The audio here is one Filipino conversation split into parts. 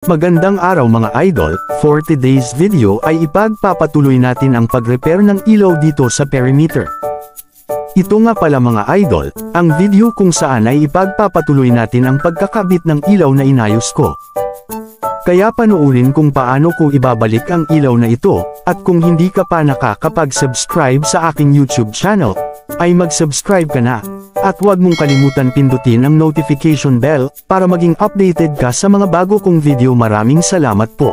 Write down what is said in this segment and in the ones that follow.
Magandang araw mga idol, for today's video ay ipagpapatuloy natin ang pag-repair ng ilaw dito sa perimeter. Ito nga pala mga idol, ang video kung saan ay ipagpapatuloy natin ang pagkakabit ng ilaw na inayos ko. Kaya panoorin kung paano ko ibabalik ang ilaw na ito, at kung hindi ka pa nakakapag-subscribe sa aking YouTube channel, ay mag-subscribe ka na. At huwag mong kalimutan pindutin ang notification bell, para maging updated ka sa mga bago kong video. Maraming salamat po.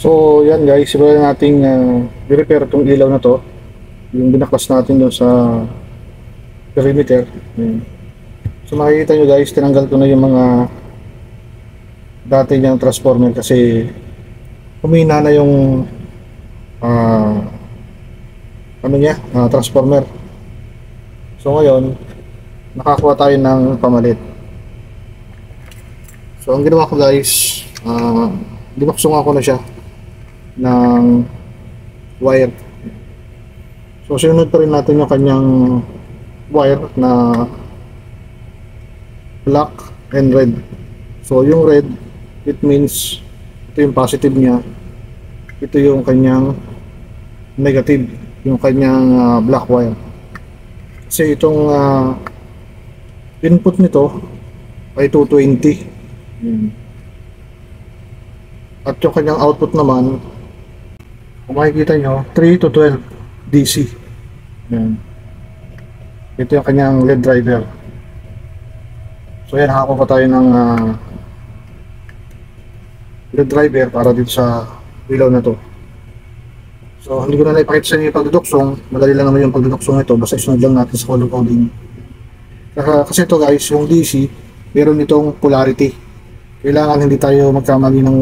So yan guys, simulan nating i-repair itong ilaw na to, yung binaklas natin doon sa perimeter. So makikita nyo guys, tinanggal ko na yung mga dati niyang transformer kasi humina na yung transformer. So ngayon nakakuha tayo ng pamalit. So ang ginawa ko guys, dinuksungan ko na siya ng wire. So sinunod pa rin natin yung kanyang wire na black and red. So yung red, it means ito yung positive niya, ito yung kanyang negative, yung kanyang black wire. Kasi itong input nito ay 220, at yung kanyang output naman, kung makikita nyo, 3 to 12 DC. Yan. Ito yung kanyang LED driver. So yan, nakakuha pa tayo ng LED driver para dito sa ilaw na to. So hindi ko na naipakita sa inyo yung pagduduksong. Madali lang naman yung pagduduksong ito, basta isunod lang natin sa color coding. Kasi ito guys, yung DC, meron itong polarity. Kailangan hindi tayo magkamali ng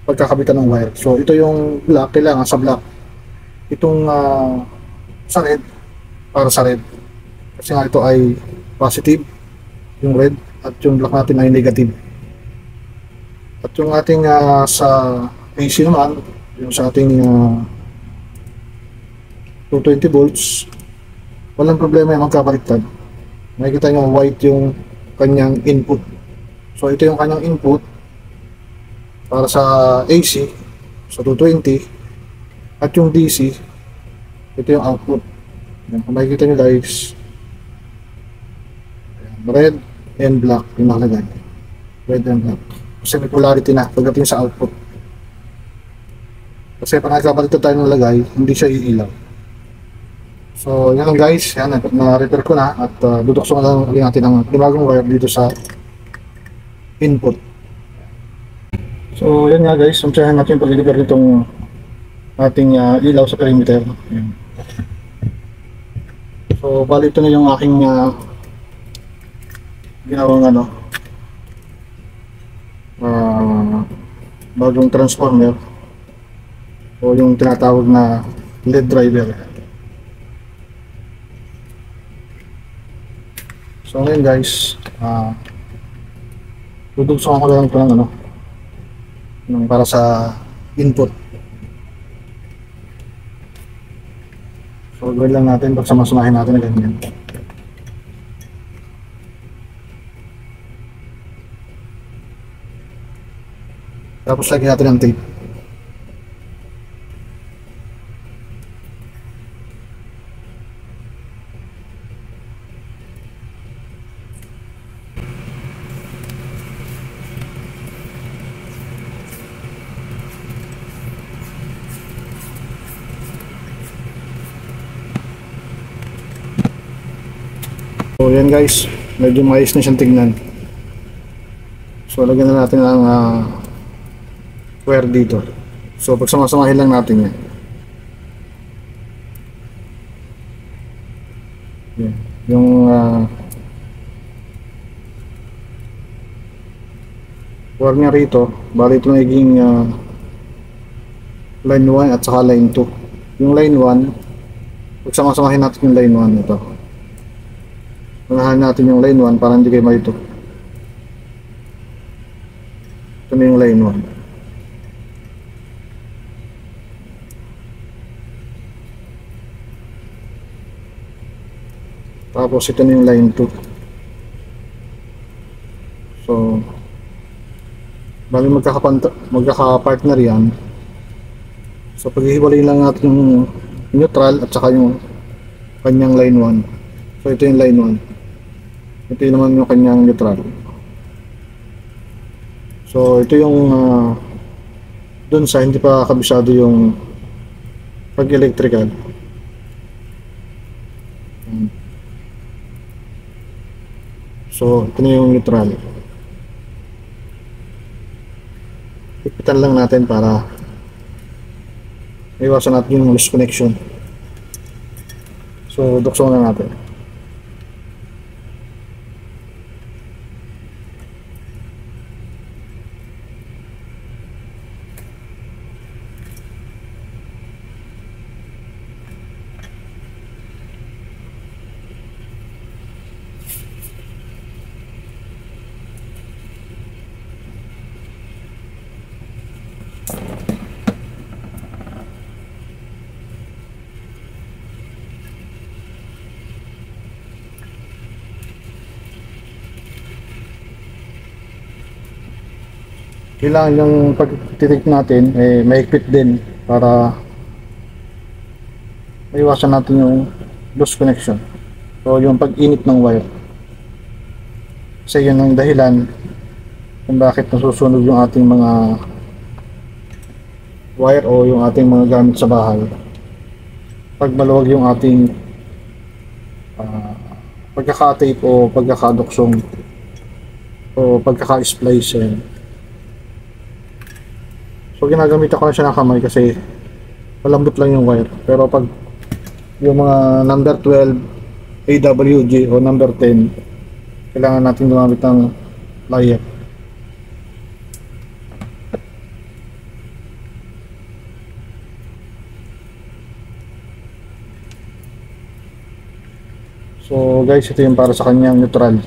pagkakabitan ng wire. So ito yung black, kailangan sa black. Itong sa red, para sa red. Kasi nga ito ay positive, yung red, at yung black natin ay negative. At yung ating sa AC naman, yung sa ating 220 volts, walang problema yung magkabaliktad. Makikita nyo white yung kanyang input. So ito yung kanyang input para sa AC, sa 220, at yung DC, ito yung output. Yan, kung makikita nyo guys, red and black yung nakalagay. Red and black. Kasi may polarity na pagdating sa output. Kasi pag nagkabaliktad tayo ng lagay, hindi siya iilaw. So yan lang guys, yan, na-repair ko na, at dudukso lang natin ang bagong wire dito sa input. So yan nga guys, umpisahan natin yung pag-repair nitong ating ilaw sa perimeter. Yan. So bali ito na yung aking ginawang bagong transformer o yung tinatawag na LED driver. So ngayon guys, dudugsungan ko lang ito ng para sa input. So gawin lang natin, pagsama-samahin natin na ganyan. Tapos lagyan natin ng tape. So yan guys, medyo maayos na siyang tignan. So lagyan na natin ang wire dito. So pagsamasamahin lang natin yan. Yan. Yung wire niya rito, bali ito naging line 1 at saka line 2. Yung line 1, pagsamasamahin natin yung line 1 ito. Unahan natin yung line 1 para hindi kayo malito. Ito na yung line 1. Tapos ito na yung line 2. So bali magkaka-partner yan. So paghihiwalay lang natin yung neutral at saka yung kanyang line 1. So ito yung line 1. Ito yung naman yung kanyang neutral. So ito yung dun sa hindi pa kabisado yung pag-electrical. So ito na yung neutral. Ipitan lang natin para iwasan natin yung loose connection. So duksong na natin. Kailangan yung pagtitik natin mahigpit din para maiwasan natin yung loose connection o yung pag-init ng wire. Kasi yun ang dahilan kung bakit nasusunog yung ating mga wire o yung ating mga gamit sa bahay pag maluwag yung ating pagkaka-tape o pagkakaduksong o pagkaka-splice. So ginagamit ako na siya ng kamay kasi malambot lang yung wire. Pero pag yung mga number 12 AWG o number 10, kailangan natin gumamit ng plier. So guys, ito yung para sa kanyang neutral.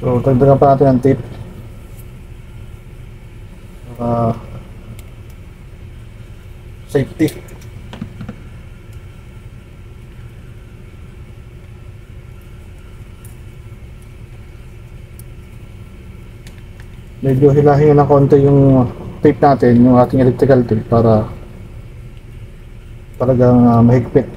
So, dagdagan pa natin ang tape. Safety. Medyo hilahin ng konti yung tape natin, yung ating electrical tape para talagang mahigpit.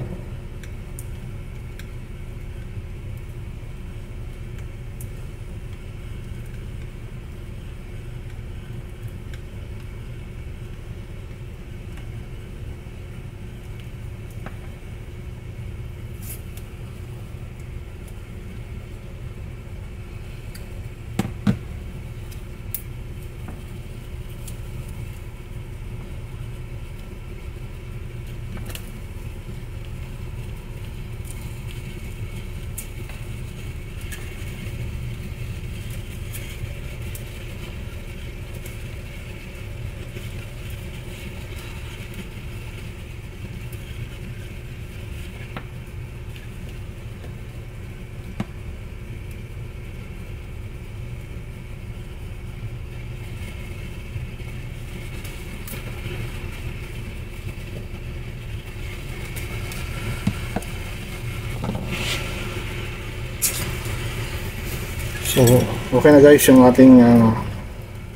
So, okay na guys yung ating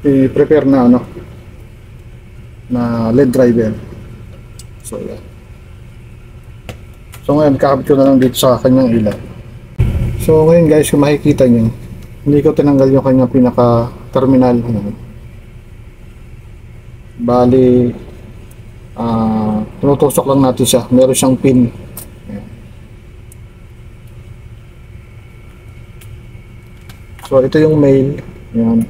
i-prepare na na LED driver. So, yan. So ngayon, kakabit ko na lang dito sa kanyang ilaw. So ngayon guys, kung makikita nyo, hindi ko tinanggal yung kanyang pinaka terminal. Bali, tinutusok lang natin siya. Meron siyang pin. Ayan. So ito yung male. Ayan.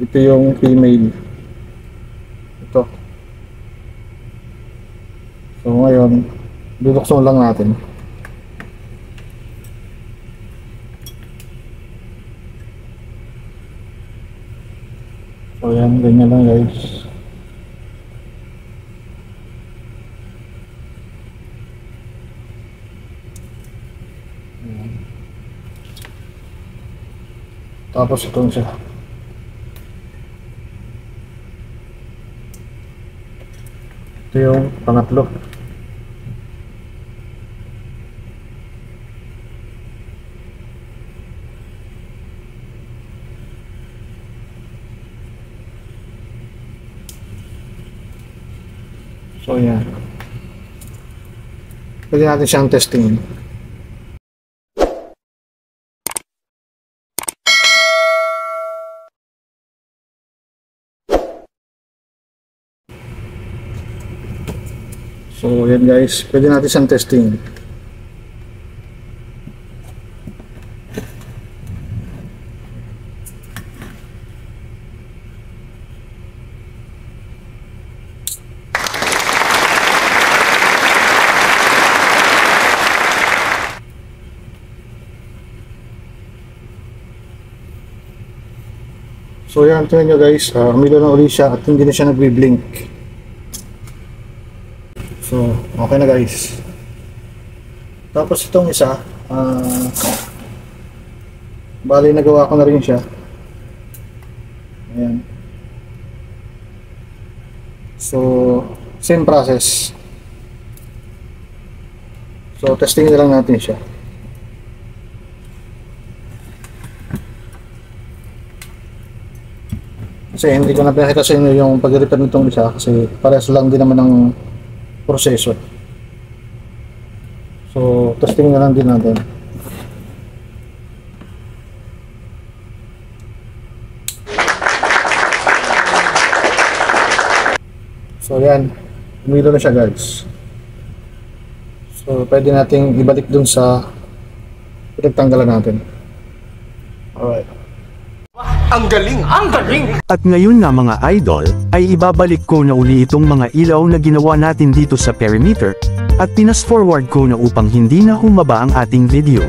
Ito yung female. Ito. So ngayon, dudukson lang natin. So yan, ganyan lang guys. Ayan. Tapos itong siya. Ito yung pangatlo. So yan. Pwede natin siyang testingin. So yan guys, pwede natin siyang testingin. So yan, tingnan nyo guys, umilaw na ulit siya at hindi na siya nagbi-blink. So, okay na guys. Tapos itong isa, bali nagawa ko na rin siya. Ayan. So, same process. So, testing na lang natin siya. Kasi hindi ko na pinakita sa inyo yung pag-repair nitong isa kasi parehas lang din naman ng proseso. So, testing na lang din natin. So, yan. Umilo na siya guys. So, pwede nating ibalik dun sa pinagtanggalan natin. Alright. Ang galing! Ang galing! At ngayon nga mga idol, ay ibabalik ko na uli itong mga ilaw na ginawa natin dito sa perimeter, at pinas forward ko na upang hindi na humaba ang ating video.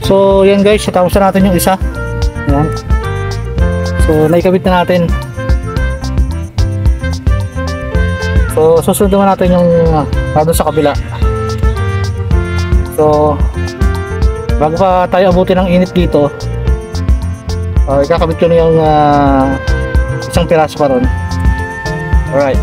So yan guys, tapos na natin yung isa. Yan. So naikabit na natin. So susunod naman natin yung doon sa kabila. So bago pa tayo abutin ng init dito, ikakabit ko na yung isang piraso pa ron. Alright.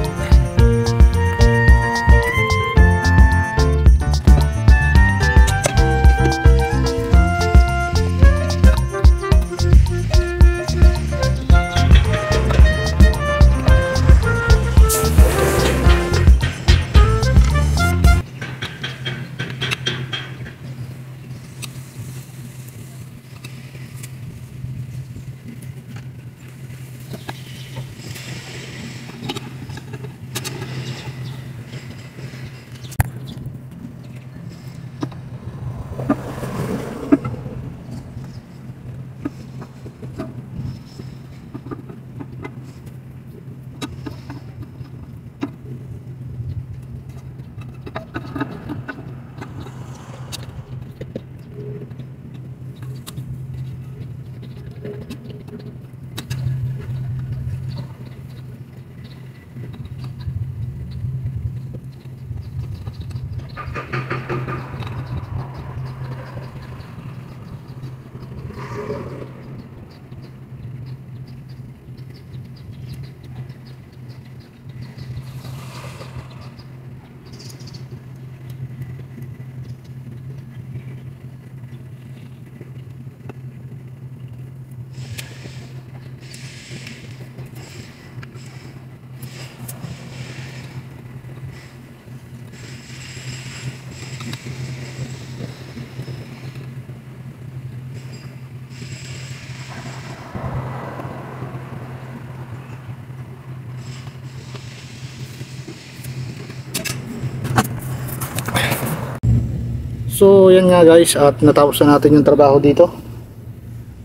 So yan nga guys, at natapos na natin yung trabaho dito.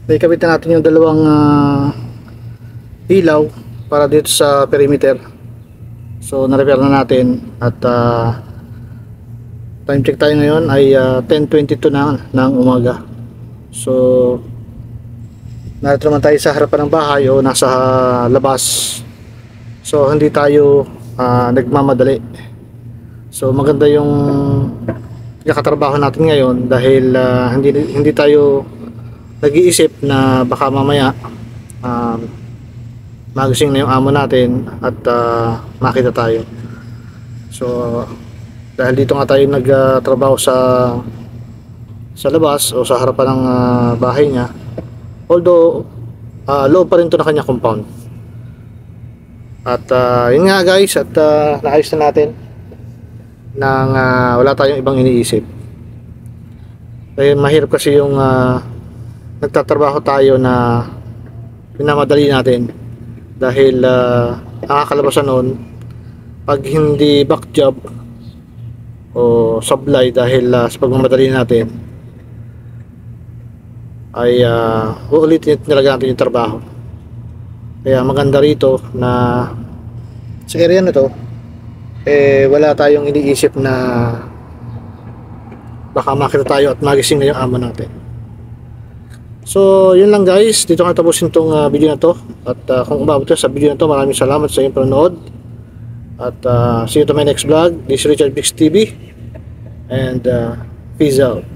Naikabit na natin yung dalawang ilaw para dito sa perimeter. So na-repair na natin at time check tayo ngayon ay 10:22 na ng umaga. So narito naman tayo sa harapan ng bahay o nasa labas. So hindi tayo nagmamadali. So maganda yung katrabaho natin ngayon dahil hindi tayo nag-iisip na baka mamaya magising na yung amo natin at makita tayo. So dahil dito nga tayo nagtrabaho sa labas o sa harapan ng bahay niya, although loob pa rin to na kanya compound. At yun nga guys, at naayos na natin nang wala tayong ibang iniisip. Dahil mahirap kasi yung nagtatrabaho tayo na minamadali natin dahil ang kakalabasan nun pag hindi back job o supply dahil sa pagmamadali natin ay uulitin talaga natin yung trabaho. Kaya maganda rito na sa area na to wala tayong iniisip na baka makita tayo at magising na yung amo natin. So yun lang guys, dito nga tapusin tong video na to. At kung umabot sa video na to, maraming salamat sa iyong panonood. At see you to my next vlog. This is Richard Bix TV and peace out.